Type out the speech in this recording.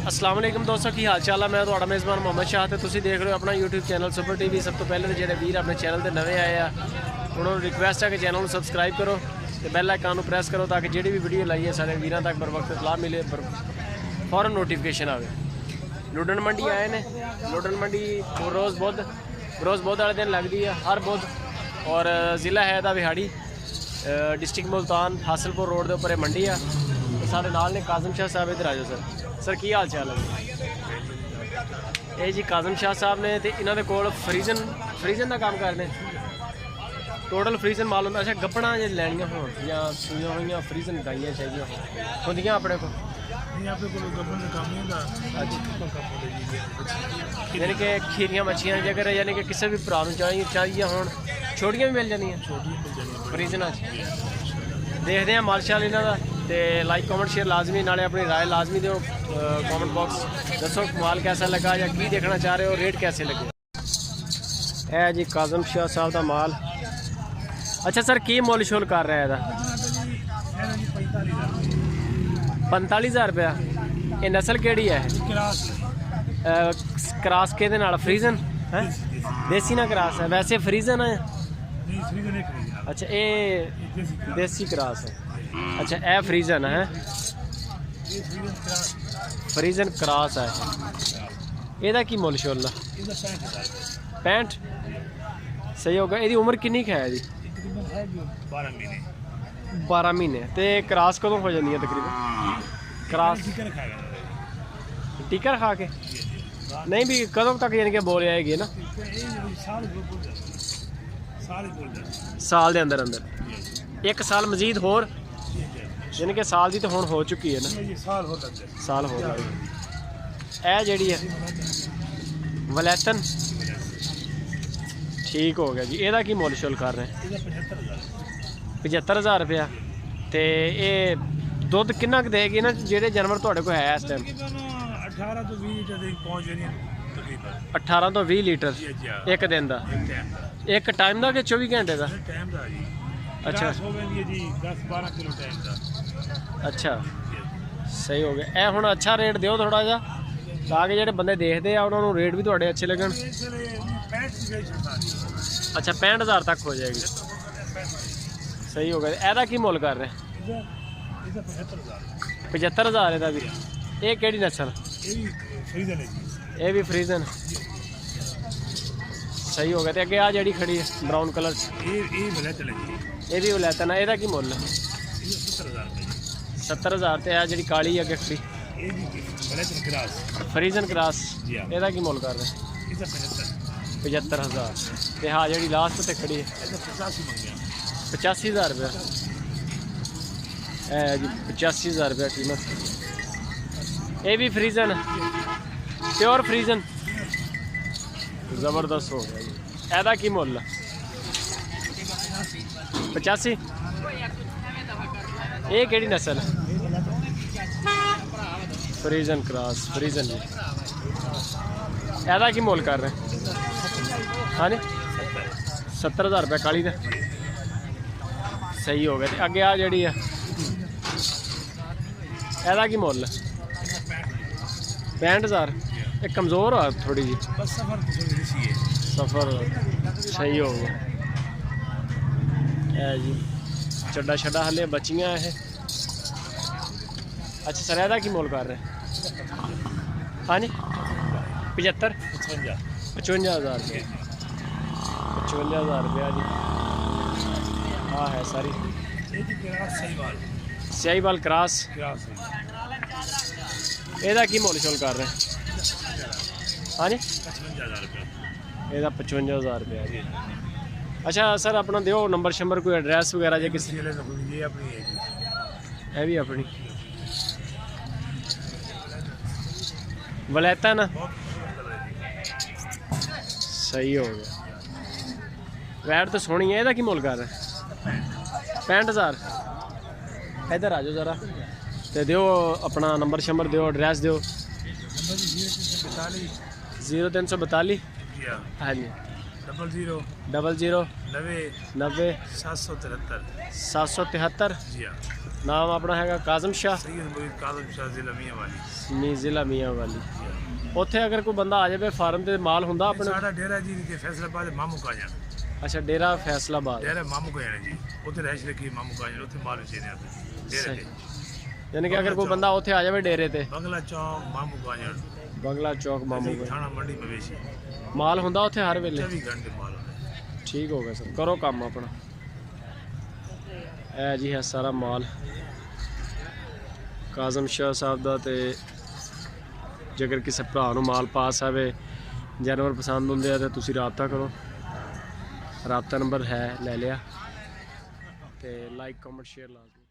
अस्सलाम वालेकुम दोस्तों की हाल चाल है। मैं तुहाड़ा मेज़बान मोहम्मद शाह ते तुसीं देख रहे हो अपना यूट्यूब चैनल सुपर टीवी। सब तो पहले जेह्ड़े वीर अपने चैनल ते नवे आए आ उन्होंने रिक्वेस्ट है कि चैनल को सबसक्राइब करो तो बैल आइकन को प्रेस करो ताकि जिहड़ी भी वीडियो लाइए सारे वीरां तक बर वक्त इतलाह मिले, फौरन नोटिफिकेशन आवे। लुडन मंडी आए ने। लुडन मंडी रोज़ बुध वाले दिन लगती है हर बुध, और ज़िला है दा बिहाड़ी, डिस्ट्रिक्ट मुल्तान हासिलपुर रोड के उपर मंडी है। तो साढ़े नाल ने काज़म शाह साहब, इधर आ जाओ सर की हाल चाल है? ये जी काज़म शाह साहब ने तो इन्होंने कोल फ्रीजन का काम करते, टोटल फ्रीजन माल होंगे। अच्छा गप्पना जो लैनियां हो या सूइयां हुई फ्रीजन गाइयां चाहिए होंदियां अपने को? यानी कि खीरियां मच्छियां जगह यानी कि किसी भी भरा चाहिए हो छोटियां भी मिल जानियां फ्रीजना। देखते हैं माल शाल इन्हों का। तो लाइक कॉमेंट शेयर लाजमी, नाले अपनी राय लाजमी दो कॉमेंट बॉक्स दसो माल कैसा लगा या की देखना चाह रहे हो, रेट कैसे लगे। है जी काज़म शाह साहब का माल। अच्छा सर की मुल शुल कर रहा है? 45,000 रुपया। ये नस्ल केड़ी है? क्रास के फ्रीजन है, देसी ना क्रास है? वैसे फ्रीजन है। अच्छा ये देसी क्रास है। अच्छा ए फ्रीजन है, फ्रीजन क्रास है। ਇਹਦਾ ਕੀ ਮੁੱਲ ਸ਼ੁੱਲ? 65। सही होगा। ਇਹਦੀ ਉਮਰ ਕਿੰਨੀ ਕੁ ਹੈ ਜੀ? 12 ਮਹੀਨੇ। ਤੇ ਕ੍ਰਾਸ ਕਦੋਂ ਹੋ ਜਾਂਦੀ ਹੈ ਤਕਰੀਬਨ? ਕ੍ਰਾਸ ਟੀਕਾ ਖਾ ਕੇ ਨਹੀਂ ਵੀ ਕਦੋਂ ਤੱਕ ਯਾਨੀ ਕਿ ਬੋਲ ਆਏਗੀ ਨਾ? ਸਾਲ ਦੇ ਅੰਦਰ ਅੰਦਰ 1 ਸਾਲ ਮਜ਼ੀਦ ਹੋਰ, यानी कि साल की तो हुण हो चुकी है ना? साल हो गया। यह जी है वलैतन, ठीक हो गया जी। ਇਹਦਾ ਕੀ ਮੁੱਲ ਸ਼ੁੱਲ ਕਰ ਰਹੇ? 75,000 रुपया। तो ये दुध किन्ना क देगी ना ਜਿਹੜੇ जानवर ਤੁਹਾਡੇ ਕੋਲ है इस टाइम? 18 ਤੋਂ 20 लीटर एक दिन का, एक टाइम का कि 24 घंटे का? अच्छा 10-12 किलो टाइम का। अच्छा सही हो गया। यह हुण अच्छा रेट दिओ थोड़ा जा ताकि जो बंदे देखते हैं उन्होंने रेट भी थोड़े अच्छे लगन। अच्छा 65,000 तक हो जाएगी। सही हो गया। एदा की मुल कर रहे? 75,000 ਇਹਦਾ भी। ये केड़ी नस्ल? ये भी फ्रीजन। सही हो गया। तो अगे आ जी खड़ी है ब्राउन कलर, ये भी वलैतन है। ਇਹਦਾ की मुल? 70,000। तो जी काली अगे खड़ी फ्रीजन क्रास, ਇਹਦਾ की मुल कर रहे? 75,000। तो हाँ जी लास्ट से खड़ी है 85,000 रुपया है जी। 85,000 रुपया कीमत। ये भी फ्रीजन, प्योर फ्रीजन, ज़बरदस्त हो गया जी। ਇਹਦਾ की मुल? 85। ये केड़ी नस्ल? फ्रीजन क्रास, फ्रीजन जी। ਇਹਦਾ की मुल कर रहे? हाँ जी 70,000 रुपया काली का। सही हो गया। तो अगे आ जी है ਇਹਦਾ की मुल? 65,000। एक कमज़ोर आ थोड़ी जी सफ़र। सही हो गया है जी। चड्डा छड्डा हले बचियाँ है। अच्छा सर ਇਹਦਾ की मुल कर रहे? हाँ जी 75 55,000 रुपये। 55,000 रुपया जी। हाँ है सारी सहीवाल क्रास। ਇਹਦਾ की मुल शुल कर रहे? हाँ जी 55,000 रुपया जी। अच्छा सर अपना दिओ नंबर शंबर कोई एड्रैस वगैरह जो किसी? है भी अपनी वलैतन। सही हो गया। वैट तो सोहनी है। ਇਹਦਾ की मुल कर रहे? 65,000। इधर आ जाओ ज़रा तो दिओ अपना नंबर शंबर दिओ, एड्रैस दिओ। 0342 हाँ जी 00 90 773 773। ਨਾਮ ਆਪਣਾ ਹੈਗਾ ਕਾਜ਼ਮ ਸ਼ਾਹ सैयद मुरीद काजम शाह जिला मियां वाली ਨੀ ਜ਼ਿਲ੍ਹਾ ਮੀਆਂ ਵਾਲੀ। ਉੱਥੇ ਅਗਰ ਕੋਈ ਬੰਦਾ ਆ ਜਾਵੇ ਫਾਰਮ ਤੇ ਮਾਲ ਹੁੰਦਾ ਆਪਣੇ? साडा डेरा जी के फैसलाबाद मामू का जाना ਅੱਛਾ ਡੇਰਾ ਫੈਸਲਾਬਾਦ। डेरा मामू का जाना जी उते रहश रखी मामू का जाना उते माल चेने आते डेरे ते ਯਾਨੀ ਕਿ ਅਗਰ ਕੋਈ ਬੰਦਾ ਉੱਥੇ ਆ ਜਾਵੇ ਡੇਰੇ ਤੇ? बंगला चौक मामू का जाना ਬੰਗਲਾ ਚੌਕ ਮਾਮੂ ਕੋਲ थाना मंडी मवेशी ਮਾਲ ਹੁੰਦਾ ਉੱਥੇ ਹਰ ਵੇਲੇ? 24 घंटे माल होता ਠੀਕ ਹੋ ਗਿਆ ਸਰ, ਕਰੋ ਕੰਮ ਆਪਣਾ। ਇਹ ਜੀ ਹੈ ਸਾਰਾ ਮਾਲ ਕਾਜ਼ਮ ਸ਼ਾਹ ਸਾਹਿਬ ਦਾ। ਤੇ ਜੇਕਰ ਕਿਸੇ ਭਰਾ ਨੂੰ ਮਾਲ ਪਾਸ ਆਵੇ, ਜਾਨਵਰ ਪਸੰਦ ਹੁੰਦੇ ਆ, ਤਾਂ ਤੁਸੀਂ ਰਾਬਤਾ ਕਰੋ। ਰਾਬਤਾ ਨੰਬਰ ਹੈ, ਲੈ ਲਿਆ। ਤੇ ਲਾਈਕ ਕਮੈਂਟ ਸ਼ੇਅਰ ਲਾਜ਼ਮੀ।